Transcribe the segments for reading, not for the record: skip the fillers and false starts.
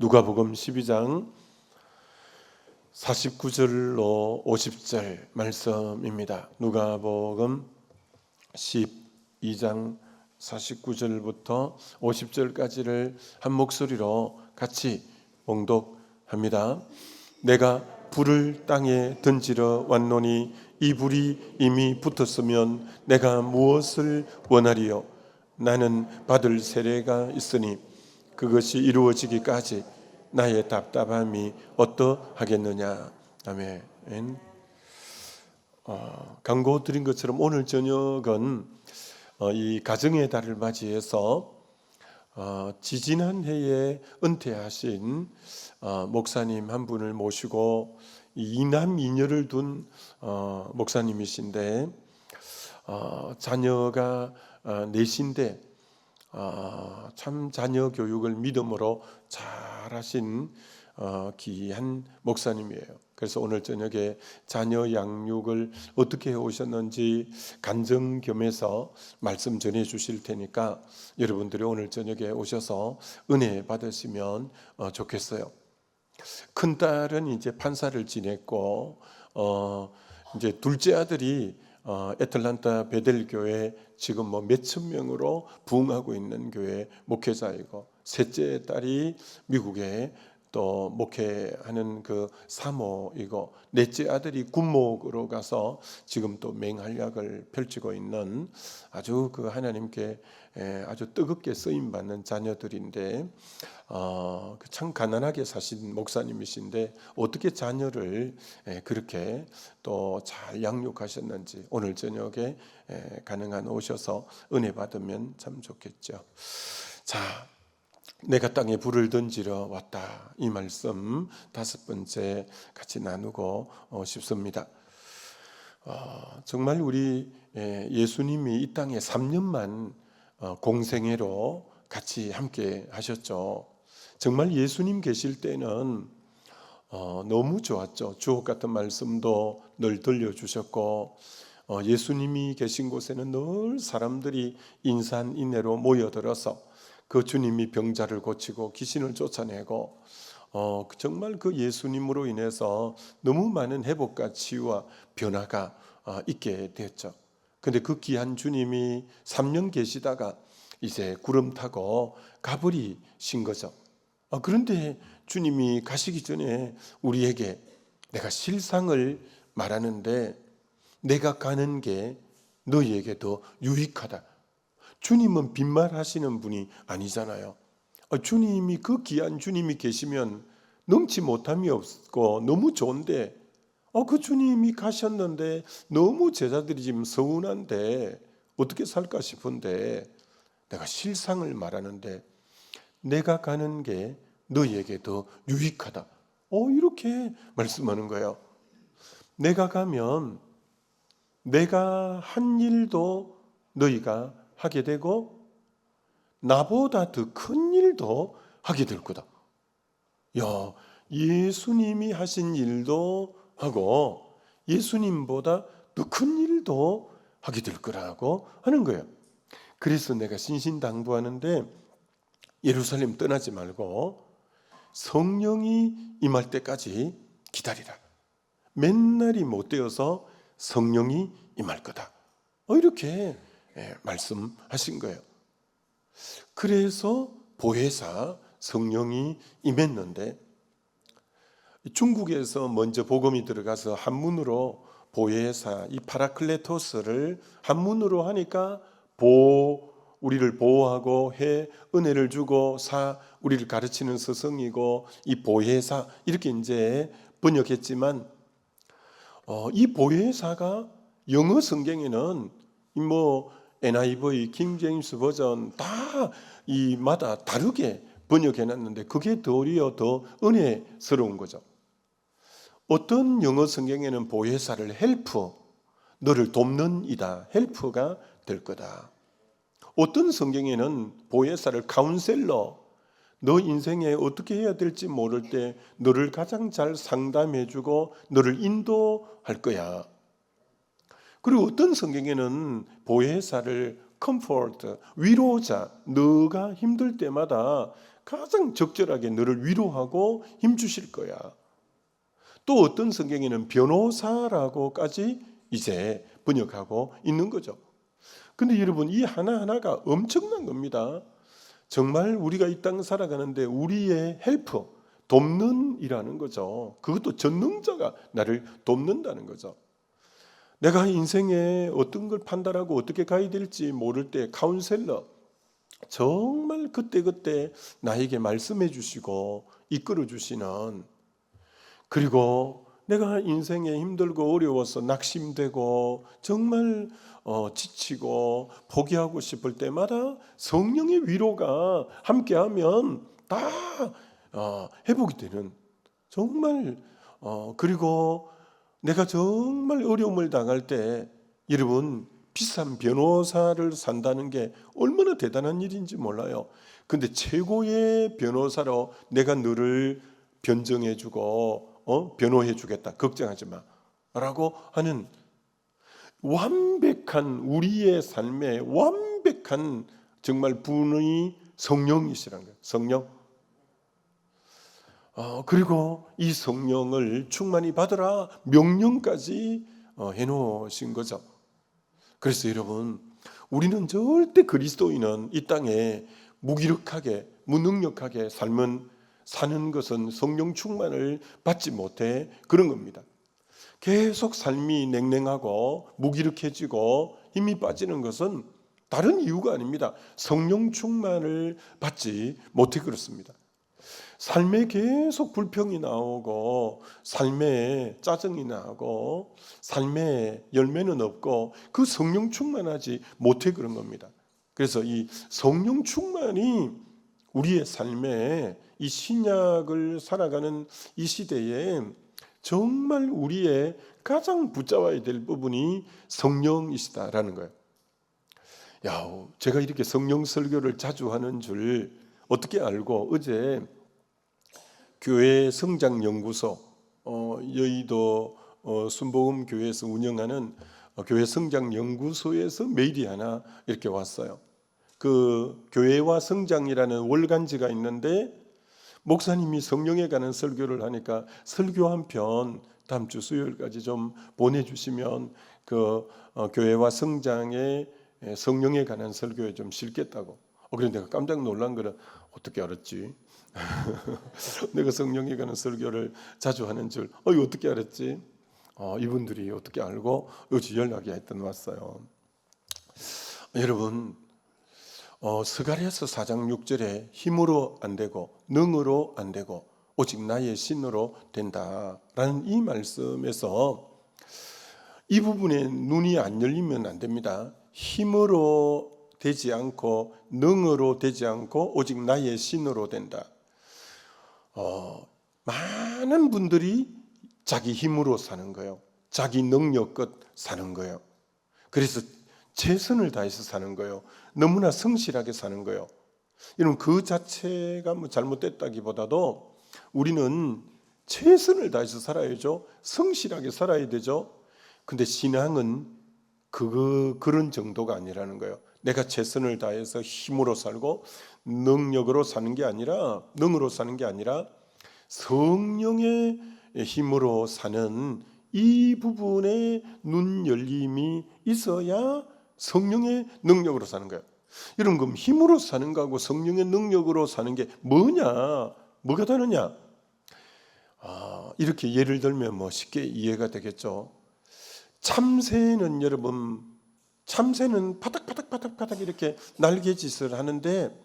누가복음 12장 49절로 50절 말씀입니다. 누가복음 12장 49절부터 50절까지를 한 목소리로 같이 봉독합니다. 내가 불을 땅에 던지러 왔노니 이 불이 이미 붙었으면 내가 무엇을 원하리요? 나는 받을 세례가 있으니 그것이 이루어지기까지 나의 답답함이 어떠하겠느냐. 아멘. 광고 드린 것처럼 오늘 저녁은 이 가정의 달을 맞이해서 지지난 해에 은퇴하신 목사님 한 분을 모시고 이남 이녀를 둔 목사님이신데 자녀가 넷인데 참 자녀 교육을 믿음으로 잘하신 귀한 목사님이에요. 그래서 오늘 저녁에 자녀 양육을 어떻게 해오셨는지 간증겸해서 말씀 전해 주실 테니까 여러분들이 오늘 저녁에 오셔서 은혜 받으시면 좋겠어요. 큰딸은 이제 판사를 지냈고 이제 둘째 아들이 애틀란타 베델 교회 지금 몇천 명으로 부흥하고 있는 교회 목회자이고, 셋째 딸이 미국에 또 목회하는 그 사모이고, 넷째 아들이 군목으로 가서 지금 또 맹활약을 펼치고 있는 아주 그 하나님께 아주 뜨겁게 쓰임 받는 자녀들인데 참 가난하게 사신 목사님이신데 어떻게 자녀를 그렇게 또 잘 양육하셨는지 오늘 저녁에 가능한 오셔서 은혜 받으면 참 좋겠죠. 자, 내가 땅에 불을 던지러 왔다. 이 말씀 다섯 번째 같이 나누고 싶습니다. 정말 우리 예수님이 이 땅에 3년만 공생애로 같이 함께 하셨죠. 정말 예수님 계실 때는 너무 좋았죠. 주옥 같은 말씀도 늘 들려주셨고, 예수님이 계신 곳에는 늘 사람들이 인산인해로 모여들어서 그 주님이 병자를 고치고 귀신을 쫓아내고 정말 그 예수님으로 인해서 너무 많은 회복과 치유와 변화가 있게 됐죠. 근데 그 귀한 주님이 3년 계시다가 이제 구름 타고 가버리신 거죠. 그런데 주님이 가시기 전에 우리에게 내가 실상을 말하는데 내가 가는 게 너희에게 더 유익하다. 주님은 빈말하시는 분이 아니잖아요. 주님이 그 귀한 주님이 계시면 넘치 못함이 없고 너무 좋은데 그 주님이 가셨는데 너무 제자들이 지금 서운한데 어떻게 살까 싶은데 내가 실상을 말하는데 내가 가는 게 너희에게 더 유익하다. 이렇게 말씀하는 거예요. 내가 가면 내가 한 일도 너희가 하게 되고 나보다 더 큰 일도 하게 될 거다. 야, 예수님이 하신 일도 하고 예수님보다 더 큰 일도 하게 될 거라고 하는 거예요. 그래서 내가 신신당부하는데 예루살렘 떠나지 말고 성령이 임할 때까지 기다리라. 맨날이 못 되어서 성령이 임할 거다. 이렇게 말씀하신 거예요. 그래서 보혜사 성령이 임했는데 중국에서 먼저 복음이 들어가서 한문으로 보혜사 이 파라클레토스를 한문으로 하니까 우리를 보호하고 해 은혜를 주고 사 우리를 가르치는 스승이고 이 보혜사 이렇게 이제 번역했지만 이 보혜사가 영어 성경에는 NIV, 킹 제임스 버전 다 이마다 다르게 번역해놨는데 그게 도리어 더 은혜스러운 거죠. 어떤 영어 성경에는 보혜사를 헬프, 너를 돕는 이다, 헬프가 될 거다. 어떤 성경에는 보혜사를 카운셀러, 너 인생에 어떻게 해야 될지 모를 때 너를 가장 잘 상담해주고 너를 인도할 거야. 그리고 어떤 성경에는 보혜사를 컴포트, 위로자, 너가 힘들 때마다 가장 적절하게 너를 위로하고 힘주실 거야. 또 어떤 성경에는 변호사라고까지 이제 번역하고 있는 거죠. 근데 여러분, 이 하나하나가 엄청난 겁니다. 정말 우리가 이 땅 살아가는데 우리의 헬퍼, 돕는 이라는 거죠. 그것도 전능자가 나를 돕는다는 거죠. 내가 인생에 어떤 걸 판단하고 어떻게 가야 될지 모를 때 카운셀러, 정말 그때그때 나에게 말씀해 주시고 이끌어 주시는, 그리고 내가 인생에 힘들고 어려워서 낙심되고 정말 지치고 포기하고 싶을 때마다 성령의 위로가 함께하면 다 회복이 되는, 정말 그리고 내가 정말 어려움을 당할 때, 여러분, 비싼 변호사를 산다는 게 얼마나 대단한 일인지 몰라요. 근데 최고의 변호사로 내가 너를 변정해주고 변호해 주겠다, 걱정하지 마 라고 하는 완벽한, 우리의 삶에 완벽한 정말 분의 성령이시라는 거예요. 성령. 그리고 이 성령을 충만히 받으라 명령까지 해놓으신 거죠. 그래서 여러분, 우리는 절대 그리스도인은 이 땅에 무기력하게 무능력하게 사는 것은 성령 충만을 받지 못해 그런 겁니다. 계속 삶이 냉랭하고 무기력해지고 힘이 빠지는 것은 다른 이유가 아닙니다. 성령 충만을 받지 못해 그렇습니다. 삶에 계속 불평이 나오고 삶에 짜증이 나고 삶에 열매는 없고 그 성령 충만하지 못해 그런 겁니다. 그래서 이 성령 충만이 우리의 삶에, 이 신약을 살아가는 이 시대에 정말 우리의 가장 붙잡아야 될 부분이 성령이시다라는 거예요. 제가 이렇게 성령 설교를 자주 하는 줄 어떻게 알고, 어제 교회 성장연구소, 여의도 순복음 교회에서 운영하는 교회 성장연구소에서 메일이 하나 이렇게 왔어요. 그 교회와 성장이라는 월간지가 있는데 목사님이 성령에 관한 설교를 하니까 설교 한 편 다음 주 수요일까지 좀 보내주시면 그 교회와 성장의 성령에 관한 설교에 좀 실겠다고. 그런데 내가 깜짝 놀란 거는, 어떻게 알았지? 내가 성령에 관한 설교를 자주 하는 줄 이거 어떻게 알았지? 이분들이 어떻게 알고 어제 연락이 하여튼 왔어요. 여러분, 스가랴서 4장 6절에 힘으로 안 되고 능으로 안 되고 오직 나의 신으로 된다라는 이 말씀에서 이 부분에 눈이 안 열리면 안 됩니다. 힘으로 되지 않고 능으로 되지 않고 오직 나의 신으로 된다. 많은 분들이 자기 힘으로 사는 거예요. 자기 능력껏 사는 거예요. 그래서 최선을 다해서 사는 거예요. 너무나 성실하게 사는 거예요. 여러분, 그 자체가 뭐 잘못됐다기보다도 우리는 최선을 다해서 살아야죠. 성실하게 살아야 되죠. 근데 신앙은 그런 정도가 아니라는 거예요. 내가 최선을 다해서 힘으로 살고 능력으로 사는 게 아니라, 능으로 사는 게 아니라 성령의 힘으로 사는 이 부분에 눈 열림이 있어야 성령의 능력으로 사는 거예요. 여러분, 그럼 힘으로 사는 거하고 성령의 능력으로 사는 게 뭐가 다르냐? 이렇게 예를 들면 쉽게 이해가 되겠죠. 참새는 파닥파닥 이렇게 날개짓을 하는데,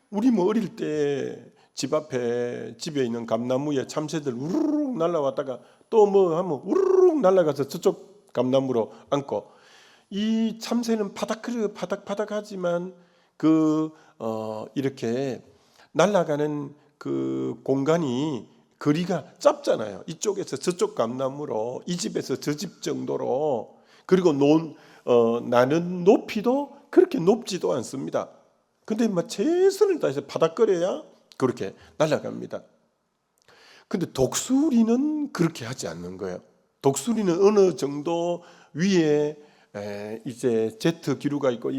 우리 어릴 때 집에 있는 감나무에 참새들 우르르 날아왔다가 또 하면 우르르 날아가서 저쪽 감나무로 앉고, 이 참새는 파닥파닥하지만 이렇게 날아가는 그 공간이 거리가 짧잖아요. 이쪽에서 저쪽 감나무로, 이 집에서 저 집 정도로. 그리고 나는 높이도 그렇게 높지도 않습니다. 근데 최선을 다해서 바닥거려야 그렇게 날아갑니다. 근데 독수리는 그렇게 하지 않는 거예요. 독수리는 어느 정도 위에 이제 제트 기류가 있고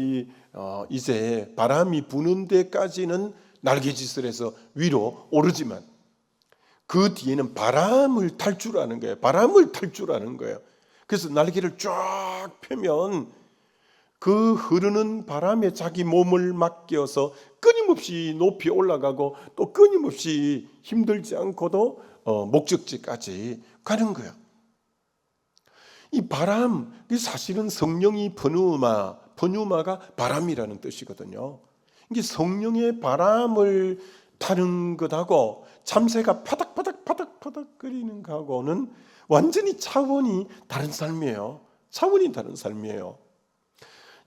이제 바람이 부는 데까지는 날개짓을 해서 위로 오르지만 그 뒤에는 바람을 탈 줄 아는 거예요. 바람을 탈 줄 아는 거예요. 그래서 날개를 쫙 펴면 그 흐르는 바람에 자기 몸을 맡겨서 끊임없이 높이 올라가고 또 끊임없이 힘들지 않고도 목적지까지 가는 거예요. 이 바람, 사실은 성령이 pneuma, 가 바람이라는 뜻이거든요. 이게 성령의 바람을 타는 것하고 참새가 파닥파닥 거리는 거하고는 완전히 차원이 다른 삶이에요. 차원이 다른 삶이에요.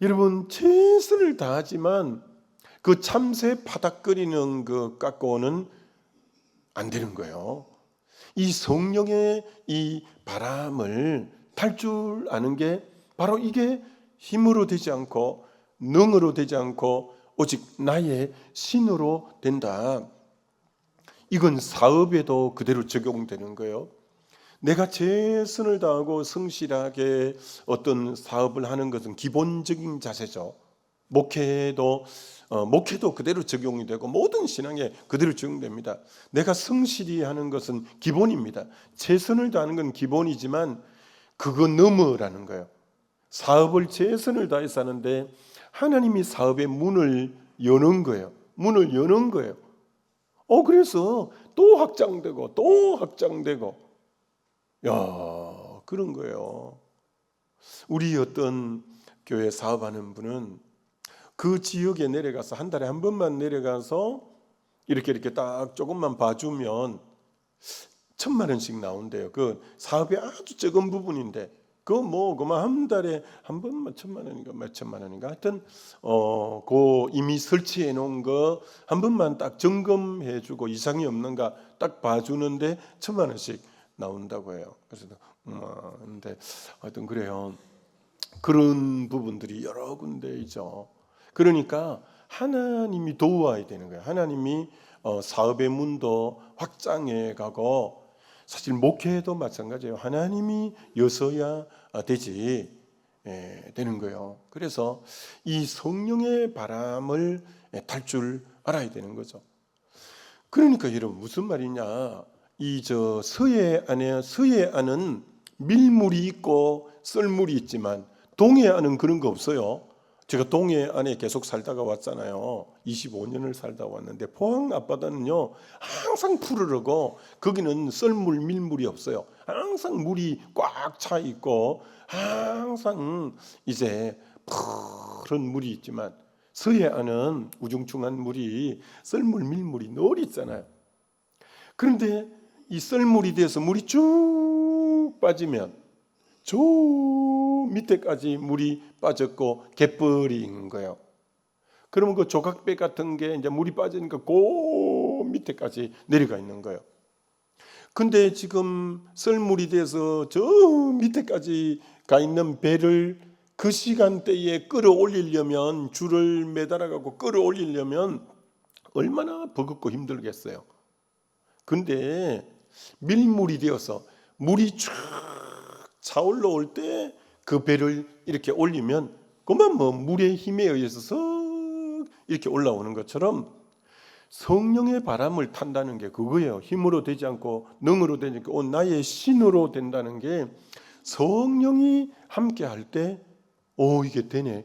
여러분, 최선을 다하지만 그 참새 파닥거리는 것 갖고는 안 되는 거예요. 이 성령의 이 바람을 탈 줄 아는 게 바로 이게 힘으로 되지 않고 능으로 되지 않고 오직 나의 신으로 된다. 이건 사업에도 그대로 적용되는 거예요. 내가 최선을 다하고 성실하게 어떤 사업을 하는 것은 기본적인 자세죠. 목회도 그대로 적용이 되고 모든 신앙에 그대로 적용됩니다. 내가 성실히 하는 것은 기본입니다. 최선을 다하는 건 기본이지만 그거 넘으라는 거예요. 사업을 최선을 다해서 하는데 하나님이 사업의 문을 여는 거예요. 문을 여는 거예요. 그래서 또 확장되고 또 확장되고, 그런 거예요. 우리 어떤 교회 사업하는 분은 그 지역에 내려가서 한 달에 한 번만 내려가서 이렇게 딱 조금만 봐주면 1,000만 원씩 나온대요. 그 사업이 아주 적은 부분인데 그만 한 달에 한 번만 1,000만 원인가 몇천만 원인가 하여튼 그 이미 설치해 놓은 거 한 번만 딱 점검해 주고 이상이 없는가 딱 봐주는데 1,000만 원씩 나온다고 해요. 그래서 근데 하여튼 그래요. 그런 부분들이 여러 군데 있죠. 그러니까 하나님이 도와야 되는 거예요. 하나님이 사업의 문도 확장해 가고, 사실 목회도 마찬가지예요. 하나님이 여서야 되지 되는 거예요. 그래서 이 성령의 바람을 탈 줄 알아야 되는 거죠. 그러니까 여러분 무슨 말이냐? 서해안은 밀물이 있고 썰물이 있지만 동해안은 그런 거 없어요. 제가 동해안에 계속 살다가 왔잖아요. 25년을 살다 왔는데 포항 앞바다는요 항상 푸르르고 거기는 썰물 밀물이 없어요. 항상 물이 꽉 차 있고 항상 이제 푸른 물이 있지만 서해안은 우중충한 물이 썰물 밀물이 늘 있잖아요. 그런데 이 썰물이 돼서 물이 쭉 빠지면 저 밑에까지 물이 빠졌고 갯벌인 거예요. 그러면 그 조각배 같은 게 이제 물이 빠지니까 그 밑에까지 내려가 있는 거예요. 근데 지금 썰물이 돼서 저 밑에까지 가 있는 배를 그 시간대에 끌어올리려면, 줄을 매달아 갖고 끌어올리려면 얼마나 버겁고 힘들겠어요. 근데 밀물이 되어서 물이 쫙 차올라 올 때 그 배를 이렇게 올리면 그만 물의 힘에 의해서 석 이렇게 올라오는 것처럼 성령의 바람을 탄다는 게 그거예요. 힘으로 되지 않고 능으로 되지 않고 나의 신으로 된다는 게, 성령이 함께 할 때 이게 되네.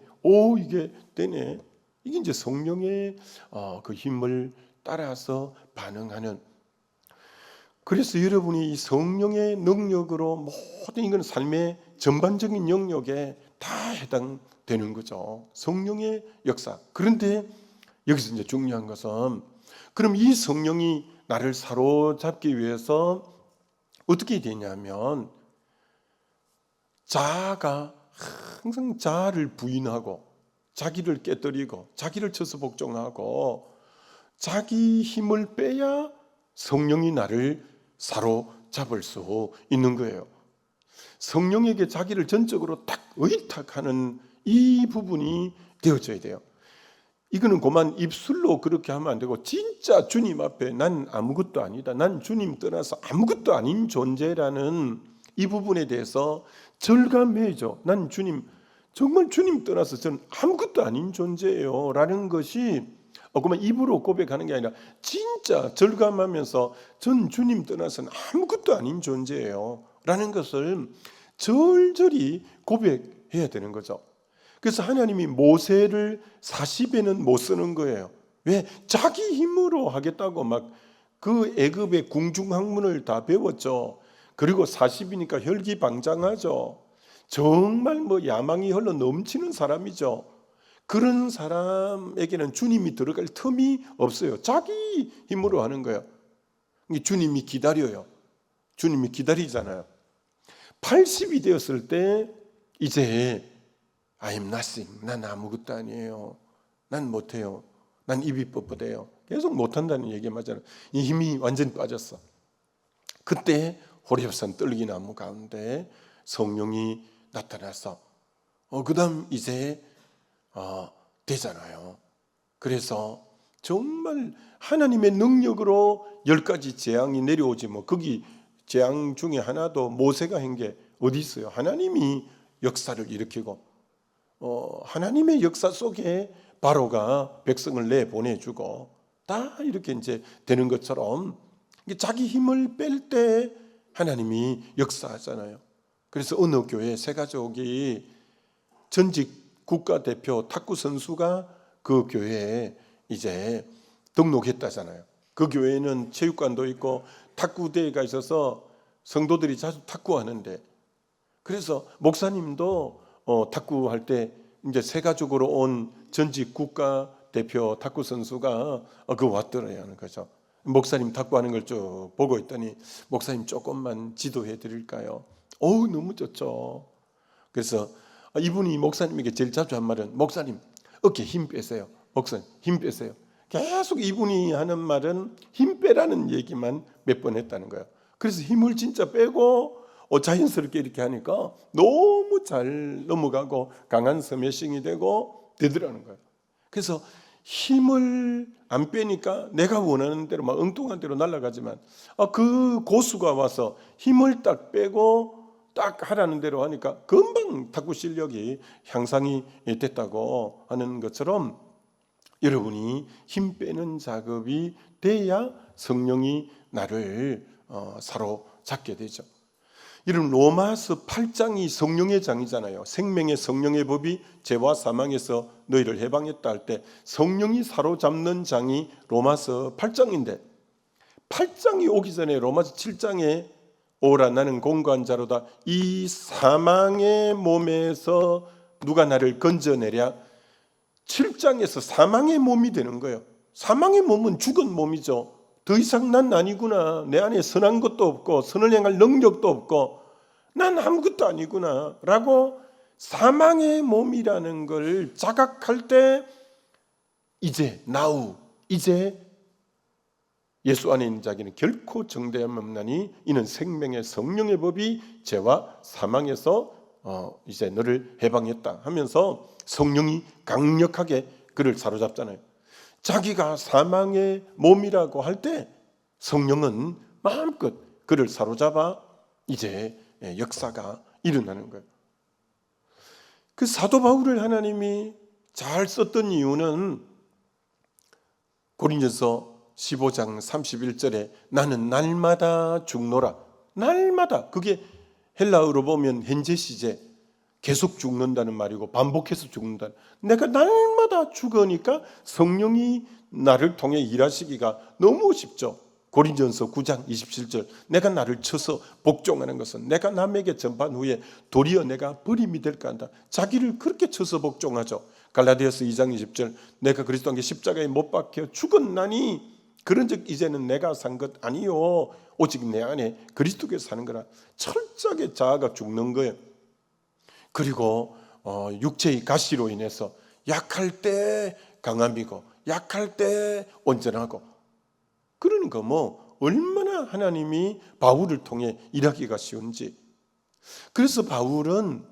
이게 되네. 이게 이제 성령의 그 힘을 따라서 반응하는. 그래서 여러분이 이 성령의 능력으로 모든 이건 삶의 전반적인 영역에 다 해당되는 거죠. 성령의 역사. 그런데 여기서 이제 중요한 것은, 그럼 이 성령이 나를 사로잡기 위해서 어떻게 되냐면, 자아가 항상 자아를 부인하고 자기를 깨뜨리고 자기를 쳐서 복종하고 자기 힘을 빼야 성령이 나를 사로잡을 수 있는 거예요. 성령에게 자기를 전적으로 딱 의탁하는 이 부분이 되어져야 돼요. 이거는 그만 입술로 그렇게 하면 안 되고, 진짜 주님 앞에 난 아무것도 아니다, 난 주님 떠나서 아무것도 아닌 존재라는 이 부분에 대해서 절감해야죠. 난 주님, 정말 주님 떠나서 저는 아무것도 아닌 존재예요 라는 것이 그만 입으로 고백하는 게 아니라 진짜 절감하면서 전 주님 떠나서는 아무것도 아닌 존재예요 라는 것을 절절히 고백해야 되는 거죠. 그래서 하나님이 모세를 40에는 못 쓰는 거예요. 왜? 자기 힘으로 하겠다고 막 그 애굽의 궁중학문을 다 배웠죠. 그리고 40이니까 혈기방장하죠. 정말 야망이 흘러 넘치는 사람이죠. 그런 사람에게는 주님이 들어갈 틈이 없어요. 자기 힘으로 하는 거예요. 주님이 기다려요. 주님이 기다리잖아요. 80이 되었을 때 이제 I am nothing. 난 아무것도 아니에요. 난 못해요. 난 입이 뻣뻣해요. 계속 못한다는 얘기 맞잖아요. 이 힘이 완전히 빠졌어. 그때 호렙산 떨기나무 가운데 성령이 나타나서 그 다음 이제 되잖아요. 그래서 정말 하나님의 능력으로 10가지 재앙이 내려오지 거기 재앙 중에 하나도 모세가 한 게 어디 있어요? 하나님이 역사를 일으키고 하나님의 역사 속에 바로가 백성을 내보내주고 다 이렇게 이제 되는 것처럼 자기 힘을 뺄 때 하나님이 역사하잖아요. 그래서 어느 교회 새가족이 전직 국가대표 탁구 선수가 그 교회에 이제 등록했다잖아요. 그 교회는 체육관도 있고 탁구대회가 있어서 성도들이 자주 탁구하는데, 그래서 목사님도 탁구할 때 이제 새가족으로 온 전직 국가대표 탁구 선수가 왔더래요 하는 거죠. 목사님 탁구하는 걸 쭉 보고 있더니 목사님 조금만 지도해 드릴까요? 너무 좋죠. 그래서 이분이 목사님에게 제일 자주 한 말은 목사님 어깨 힘 빼세요. 목사님 힘 빼세요. 계속 이분이 하는 말은 힘 빼라는 얘기만 몇 번 했다는 거예요. 그래서 힘을 진짜 빼고 자연스럽게 이렇게 하니까 너무 잘 넘어가고 강한 스매싱이 되고 되더라는 거예요. 그래서 힘을 안 빼니까 내가 원하는 대로 막 엉뚱한 대로 날아가지만 그 고수가 와서 힘을 딱 빼고 딱 하라는 대로 하니까 금방 탁구 실력이 향상이 됐다고 하는 것처럼 여러분이 힘 빼는 작업이 돼야 성령이 나를 사로잡게 되죠. 이런 로마서 8장이 성령의 장이잖아요. 생명의 성령의 법이 죄와 사망에서 너희를 해방했다 할 때 성령이 사로잡는 장이 로마서 8장인데 8장이 오기 전에 로마서 7장에 오라 나는 공고한 자로다 이 사망의 몸에서 누가 나를 건져내랴. 7장에서 사망의 몸이 되는 거예요. 사망의 몸은 죽은 몸이죠. 더 이상 난 아니구나. 내 안에 선한 것도 없고 선을 행할 능력도 없고 난 아무것도 아니구나 라고 사망의 몸이라는 걸 자각할 때 이제 now 이제 예수 안에 있는 자에게는 결코 정죄함 없나니 이는 생명의 성령의 법이 죄와 사망에서 이제 너를 해방했다 하면서 성령이 강력하게 그를 사로잡잖아요. 자기가 사망의 몸이라고 할 때 성령은 마음껏 그를 사로잡아 이제 역사가 일어나는 거예요. 그 사도 바울을 하나님이 잘 썼던 이유는 고린도서 15장 31절에 나는 날마다 죽노라. 날마다, 그게 헬라어로 보면 현재 시제, 계속 죽는다는 말이고 반복해서 죽는다. 내가 날마다 죽으니까 성령이 나를 통해 일하시기가 너무 쉽죠. 고린도전서 9장 27절 내가 나를 쳐서 복종하는 것은 내가 남에게 전파한 후에 도리어 내가 버림이 될까 한다. 자기를 그렇게 쳐서 복종하죠. 갈라디아서 2장 20절 내가 그리스도와 함께 십자가에 못 박혀 죽었나니 그런즉 이제는 내가 산 것 아니요 오직 내 안에 그리스도께서 사는 거라. 철저하게 자아가 죽는 거예요. 그리고 육체의 가시로 인해서 약할 때 강함이고 약할 때 온전하고, 그러니까 얼마나 하나님이 바울을 통해 일하기가 쉬운지. 그래서 바울은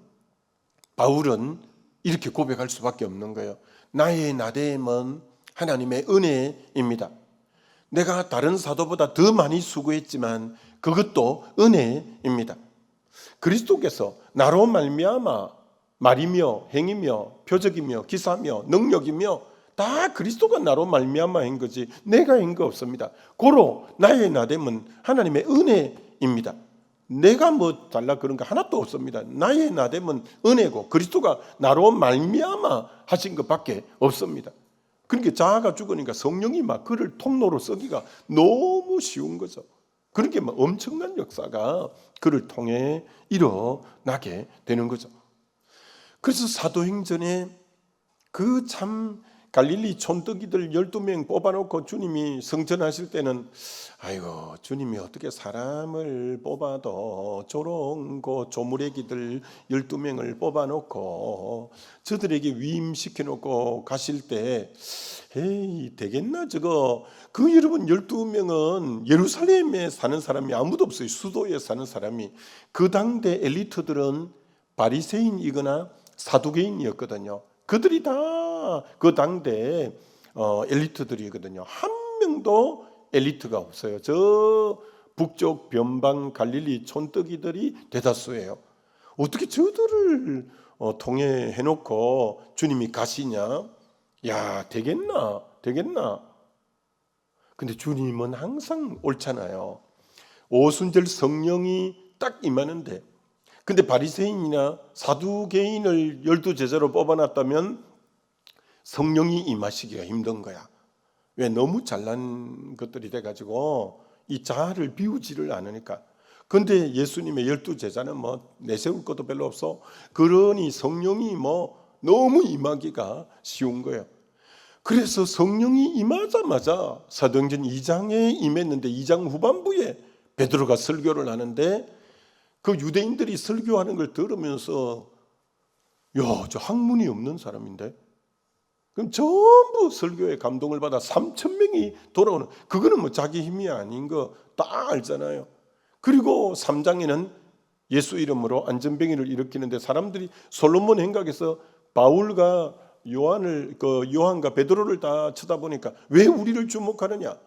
이렇게 고백할 수밖에 없는 거예요. 나의 나됨은 하나님의 은혜입니다. 내가 다른 사도보다 더 많이 수고했지만 그것도 은혜입니다. 그리스도께서 나로 말미암아 말이며 행이며 표적이며 기사며 능력이며 다 그리스도가 나로 말미암아 한 거지 내가 한 거 없습니다. 고로 나의 나됨은 하나님의 은혜입니다. 내가 뭐 달라 그런 거 하나도 없습니다. 나의 나됨은 은혜고 그리스도가 나로 말미암아 하신 것밖에 없습니다. 그러니까 자아가 죽으니까 성령이 막 그를 통로로 쓰기가 너무 쉬운 거죠. 그렇게 막 엄청난 역사가 그를 통해 일어나게 되는 거죠. 그래서 사도행전에 그 참 갈릴리 촌뜨기들 12명 뽑아놓고 주님이 성전하실 때는 아이고 주님이 어떻게 사람을 뽑아도 저런 거 조무래기들 12명을 뽑아놓고 저들에게 위임시켜놓고 가실 때 에이 되겠나 저거. 그 여러분 12명은 예루살렘에 사는 사람이 아무도 없어요. 수도에 사는 사람이. 그 당대 엘리트들은 바리새인이거나 사두개인이었거든요. 그들이 다 그 당대 엘리트들이거든요. 한 명도 엘리트가 없어요. 저 북쪽 변방 갈릴리 촌뜨기들이 대다수예요. 어떻게 저들을 통해 해놓고 주님이 가시냐? 야 되겠나? 근데 주님은 항상 옳잖아요. 오순절 성령이 딱 임하는데, 근데 바리새인이나 사두개인을 12제자로 뽑아놨다면 성령이 임하시기가 힘든 거야. 왜? 너무 잘난 것들이 돼가지고 이 자아를 비우지를 않으니까. 근데 예수님의 12제자는 뭐 내세울 것도 별로 없어. 그러니 성령이 뭐 너무 임하기가 쉬운 거예요. 그래서 성령이 임하자마자 사도행전 2장에 임했는데 2장 후반부에 베드로가 설교를 하는데 그 유대인들이 설교하는 걸 들으면서 야, 저 학문이 없는 사람인데? 그럼 전부 설교에 감동을 받아 3,000명이 돌아오는, 그거는 뭐 자기 힘이 아닌 거 다 알잖아요. 그리고 3장에는 예수 이름으로 안전병이를 일으키는데 사람들이 솔로몬 행각에서 바울과 요한과 베드로를 다 쳐다보니까 왜 우리를 주목하느냐?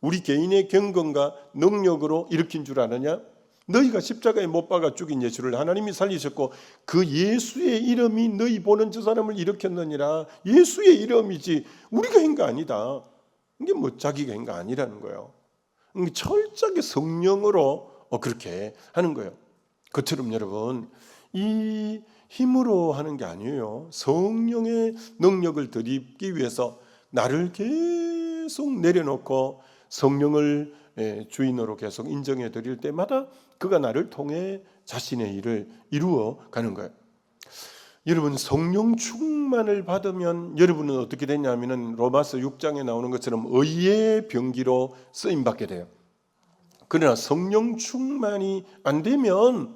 우리 개인의 경건과 능력으로 일으킨 줄 아느냐? 너희가 십자가에 못 박아 죽인 예수를 하나님이 살리셨고 그 예수의 이름이 너희 보는 저 사람을 일으켰느니라. 예수의 이름이지 우리가 한 거 아니다. 이게 뭐 자기가 한 거 아니라는 거예요. 철저하게 성령으로 그렇게 하는 거예요. 그처럼 여러분 이 힘으로 하는 게 아니에요. 성령의 능력을 드리기 위해서 나를 계속 내려놓고 성령을 주인으로 계속 인정해 드릴 때마다 그가 나를 통해 자신의 일을 이루어 가는 거예요. 여러분 성령 충만을 받으면 여러분은 어떻게 되냐면은 로마서 6장에 나오는 것처럼 의의 병기로 쓰임 받게 돼요. 그러나 성령 충만이 안 되면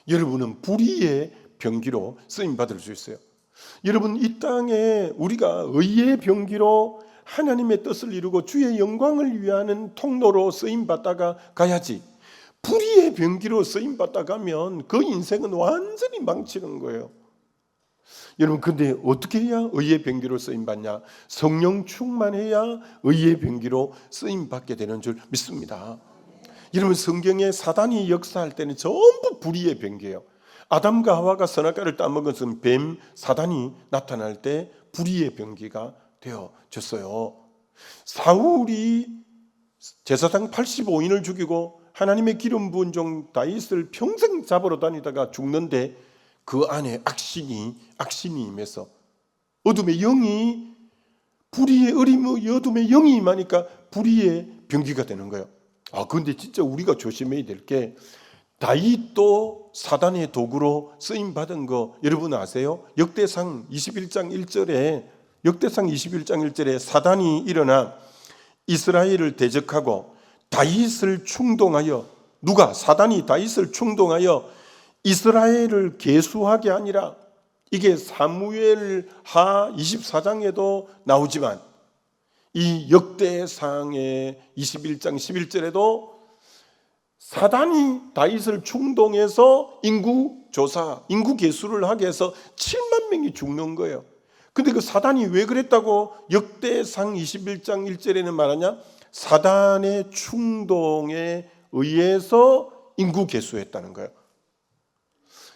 여러분은 불의의 병기로 쓰임 받을 수 있어요. 여러분 이 땅에 우리가 의의 병기로 하나님의 뜻을 이루고 주의 영광을 위하는 통로로 쓰임 받다가 가야지. 불의의 병기로 쓰임 받다 가면 그 인생은 완전히 망치는 거예요. 여러분 근데 어떻게 해야 의의 병기로 쓰임 받냐? 성령 충만해야 의의 병기로 쓰임 받게 되는 줄 믿습니다. 여러분 성경에 사단이 역사할 때는 전부 불의의 병기예요. 아담과 하와가 선악과를 따먹은 뱀 사단이 나타날 때 불의의 병기가 되어졌어요. 사울이 제사장 85인을 죽이고 하나님의 기름 부은 종 다윗을 평생 잡으러 다니다가 죽는데 그 안에 악신이 임해서 어둠의 영이 불의의 어둠의 영이 임하니까 불의의 병기가 되는 거예요. 그런데 진짜 우리가 조심해야 될 게 다윗도 사단의 도구로 쓰임 받은 거 여러분 아세요? 역대상 21장 1절에 사단이 일어나 이스라엘을 대적하고 다윗을 충동하여 사단이 다윗을 충동하여 이스라엘을 계수하게 아니라 이게 사무엘하 24장에도 나오지만 이 역대상의 21장 11절에도 사단이 다윗을 충동해서 인구 계수를 하게 해서 7만 명이 죽는 거예요. 근데 그 사단이 왜 그랬다고 역대상 21장 1절에는 말하냐? 사단의 충동에 의해서 인구 계수했다는 거예요.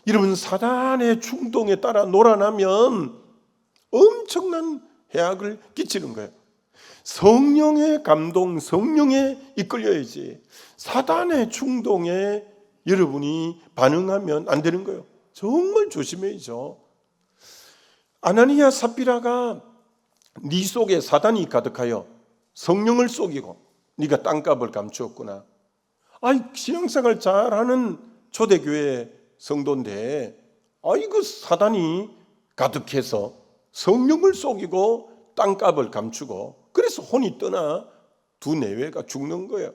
여러분 사단의 충동에 따라 놀아나면 엄청난 해악을 끼치는 거예요. 성령의 감동, 성령에 이끌려야지 사단의 충동에 여러분이 반응하면 안 되는 거예요. 정말 조심해야죠. 아나니아 삽비라가 네 속에 사단이 가득하여 성령을 속이고 네가 땅값을 감추었구나. 신앙생활 잘하는 초대교회 성도인데 그 사단이 가득해서 성령을 속이고 땅값을 감추고 그래서 혼이 떠나 두 내외가 죽는 거예요.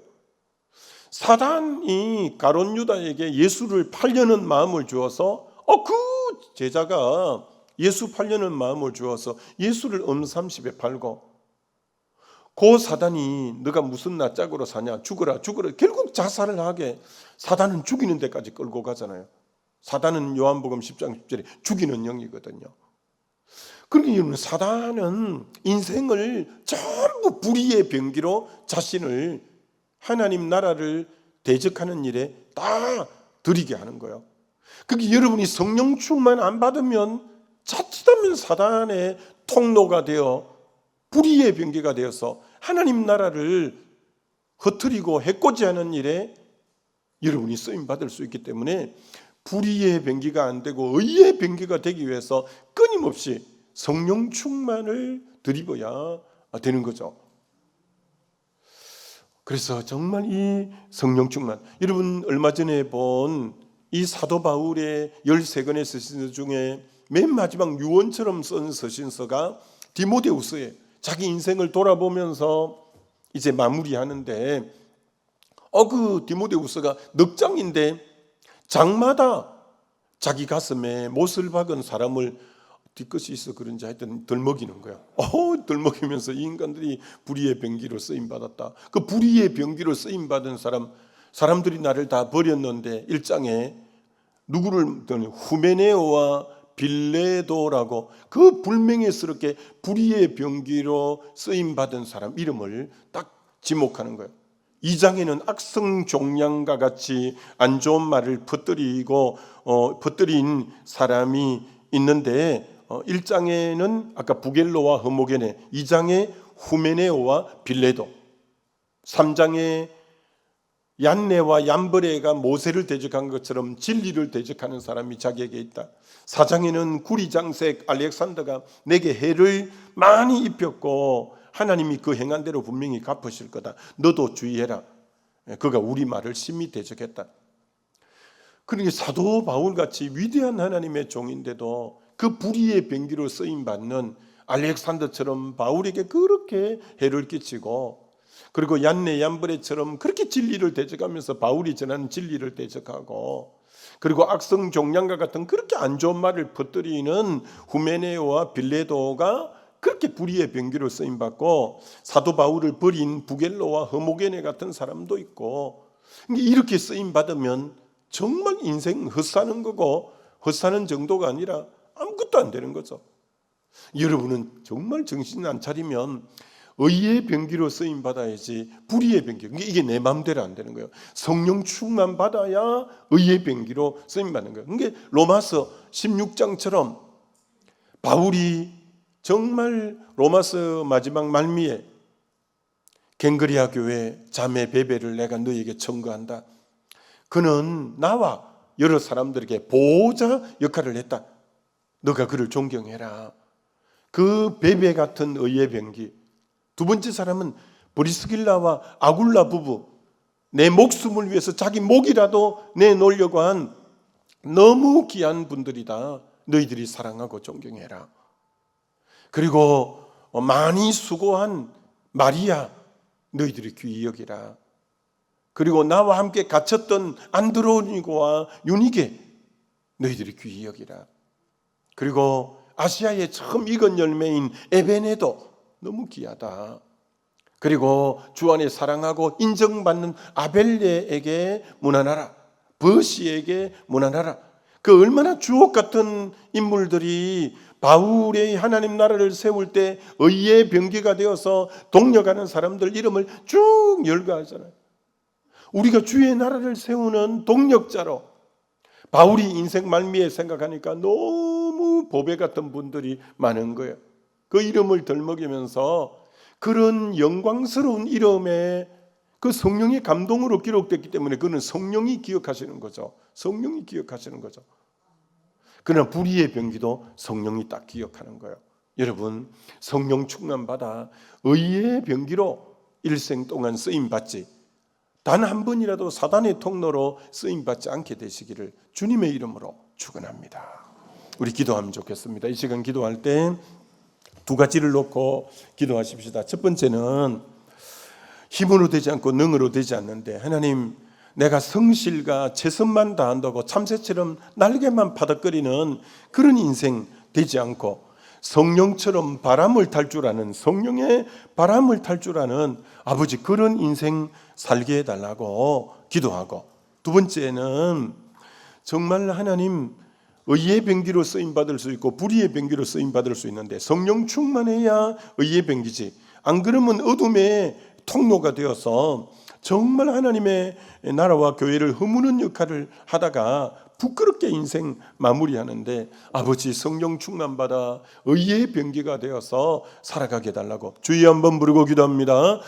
사단이 가룟 유다에게 예수를 팔려는 마음을 주어서 그 제자가 예수 팔려는 마음을 주어서 예수를 엄삼십에 팔고 그 사단이 너가 무슨 낯짝으로 사냐 죽어라 결국 자살을 하게 사단은 죽이는 데까지 끌고 가잖아요. 사단은 요한복음 10장 10절에 죽이는 영이거든요. 그러니까 여러분 사단은 인생을 전부 불의의 병기로 자신을 하나님 나라를 대적하는 일에 다 들이게 하는 거예요. 그게 여러분이 성령 충만 안 받으면 자칫하면 사단의 통로가 되어 불의의 병기가 되어서 하나님 나라를 흐트리고 해코지하는 일에 여러분이 쓰임 받을 수 있기 때문에 불의의 병기가 안 되고 의의 병기가 되기 위해서 끊임없이 성령 충만을 드리고야 되는 거죠. 그래서 정말 이 성령 충만, 여러분 얼마 전에 본 이 사도 바울의 13권의 서신서 중에 맨 마지막 유언처럼 쓴 서신서가 디모데후서에 자기 인생을 돌아보면서 이제 마무리하는데 그 디모데후서가 넉 장인데 장마다 자기 가슴에 못을 박은 사람을 뒤끝이 있어 그런지 하여튼 덜먹이는 거야. 덜먹이면서 이 인간들이 불의의 병기로 쓰임받았다. 그 불의의 병기로 쓰임받은 사람들이 나를 다 버렸는데 1장에 누구를 후메네오와 빌레도라고 그 불명예스럽게 불의의 병기로 쓰임받은 사람 이름을 딱 지목하는 거예요. 2장에는 악성종양과 같이 안 좋은 말을 퍼뜨린 사람이 있는데 1장에는 아까 부겔로와 허모게네, 2장에 후메네오와 빌레도, 3장에 얀네와 얀브레가 모세를 대적한 것처럼 진리를 대적하는 사람이 자기에게 있다. 4장에는 구리장색 알렉산더가 내게 해를 많이 입혔고 하나님이 그 행한 대로 분명히 갚으실 거다. 너도 주의해라. 그가 우리 말을 심히 대적했다. 그러니까 사도 바울같이 위대한 하나님의 종인데도 그 불의의 병기로 쓰임받는 알렉산더처럼 바울에게 그렇게 해를 끼치고, 그리고 얀네 얀브레처럼 그렇게 진리를 대적하면서 바울이 전하는 진리를 대적하고, 그리고 악성 종량과 같은 그렇게 안 좋은 말을 퍼뜨리는 후메네오와 빌레도가 그렇게 불의의 병기로 쓰임받고, 사도 바울을 버린 부겔로와 허모게네 같은 사람도 있고, 이렇게 쓰임받으면 정말 인생 헛사는 거고, 헛사는 정도가 아니라 아무것도 안 되는 거죠. 여러분은 정말 정신 안 차리면 의의 병기로 쓰임 받아야지 불의의 병기, 이게 내 마음대로 안 되는 거예요. 성령 충만 받아야 의의 병기로 쓰임 받는 거예요. 그게 로마서 16장처럼 바울이 정말 로마서 마지막 말미에 갱그리아 교회 자매 베베를 내가 너에게 청구한다. 그는 나와 여러 사람들에게 보호자 역할을 했다. 너가 그를 존경해라. 그 베베 같은 의의 병기. 두 번째 사람은 브리스길라와 아굴라 부부, 내 목숨을 위해서 자기 목이라도 내놓으려고 한 너무 귀한 분들이다. 너희들이 사랑하고 존경해라. 그리고 많이 수고한 마리아, 너희들이 귀히 여기라. 그리고 나와 함께 갇혔던 안드로니고와 유니게, 너희들이 귀히 여기라. 그리고 아시아의 처음 익은 열매인 에베네도 너무 귀하다. 그리고 주 안에 사랑하고 인정받는 아벨레에게 문안하라. 버시에게 문안하라. 그 얼마나 주옥 같은 인물들이 바울의 하나님 나라를 세울 때 의의 병기가 되어서 동력하는 사람들 이름을 쭉 열거하잖아요. 우리가 주의 나라를 세우는 동력자로 바울이 인생 말미에 생각하니까 너무 보배 같은 분들이 많은 거예요. 그 이름을 덜먹이면서 그런 영광스러운 이름에 그 성령의 감동으로 기록됐기 때문에 그는 성령이 기억하시는 거죠. 성령이 기억하시는 거죠. 그러나 불의의 병기도 성령이 딱 기억하는 거예요. 여러분, 성령 충만 받아 의의 병기로 일생 동안 쓰임 받지, 단 한 번이라도 사단의 통로로 쓰임 받지 않게 되시기를 주님의 이름으로 축원합니다. 우리 기도하면 좋겠습니다. 이 시간 기도할 때 두 가지를 놓고 기도하십시다. 첫 번째는 힘으로 되지 않고 능으로 되지 않는데, 하나님, 내가 성실과 최선만 다한다고 참새처럼 날개만 파닥거리는 그런 인생 되지 않고 성령처럼 바람을 탈 줄 아는, 성령의 바람을 탈 줄 아는 아버지, 그런 인생 살게 해달라고 기도하고, 두 번째는 정말 하나님, 의의 병기로 쓰임받을 수 있고 불의의 병기로 쓰임받을 수 있는데 성령 충만해야 의의 병기지, 안 그러면 어둠의 통로가 되어서 정말 하나님의 나라와 교회를 허무는 역할을 하다가 부끄럽게 인생 마무리하는데, 아버지, 성령 충만받아 의의 병기가 되어서 살아가게 해달라고 주여 한번 부르고 기도합니다.